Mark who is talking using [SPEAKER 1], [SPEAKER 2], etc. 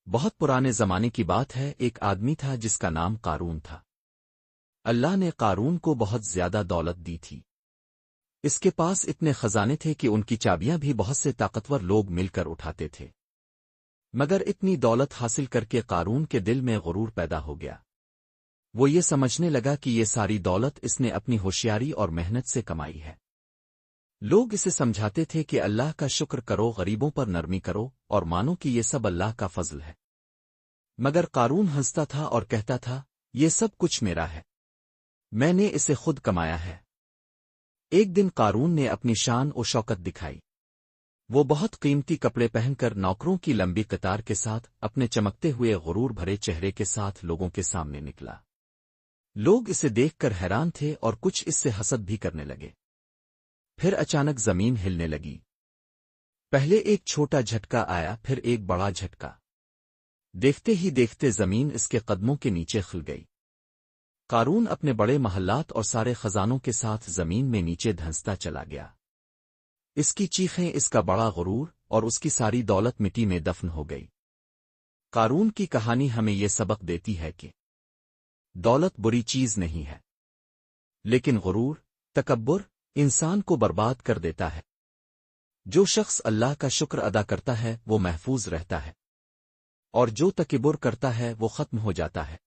[SPEAKER 1] بہت پرانے زمانے کی بات ہے، ایک آدمی تھا جس کا نام قارون تھا۔ اللہ نے قارون کو بہت زیادہ دولت دی تھی۔ اس کے پاس اتنے خزانے تھے کہ ان کی چابیاں بھی بہت سے طاقتور لوگ مل کر اٹھاتے تھے۔ مگر اتنی دولت حاصل کر کے قارون کے دل میں غرور پیدا ہو گیا۔ وہ یہ سمجھنے لگا کہ یہ ساری دولت اس نے اپنی ہوشیاری اور محنت سے کمائی ہے۔ لوگ اسے سمجھاتے تھے کہ اللہ کا شکر کرو، غریبوں پر نرمی کرو، اور مانو کہ یہ سب اللہ کا فضل ہے۔ مگر قارون ہنستا تھا اور کہتا تھا، یہ سب کچھ میرا ہے، میں نے اسے خود کمایا ہے۔ ایک دن قارون نے اپنی شان و شوکت دکھائی۔ وہ بہت قیمتی کپڑے پہن کر نوکروں کی لمبی قطار کے ساتھ اپنے چمکتے ہوئے غرور بھرے چہرے کے ساتھ لوگوں کے سامنے نکلا۔ لوگ اسے دیکھ کر حیران تھے اور کچھ اس سے حسد بھی کرنے لگے۔ پھر اچانک زمین ہلنے لگی۔ پہلے ایک چھوٹا جھٹکا آیا، پھر ایک بڑا جھٹکا۔ دیکھتے ہی دیکھتے زمین اس کے قدموں کے نیچے کھل گئی۔ قارون اپنے بڑے محلات اور سارے خزانوں کے ساتھ زمین میں نیچے دھنستا چلا گیا۔ اس کی چیخیں، اس کا بڑا غرور اور اس کی ساری دولت مٹی میں دفن ہو گئی۔ قارون کی کہانی ہمیں یہ سبق دیتی ہے کہ دولت بری چیز نہیں ہے، لیکن غرور، تکبر انسان کو برباد کر دیتا ہے۔ جو شخص اللہ کا شکر ادا کرتا ہے وہ محفوظ رہتا ہے، اور جو تکبر کرتا ہے وہ ختم ہو جاتا ہے۔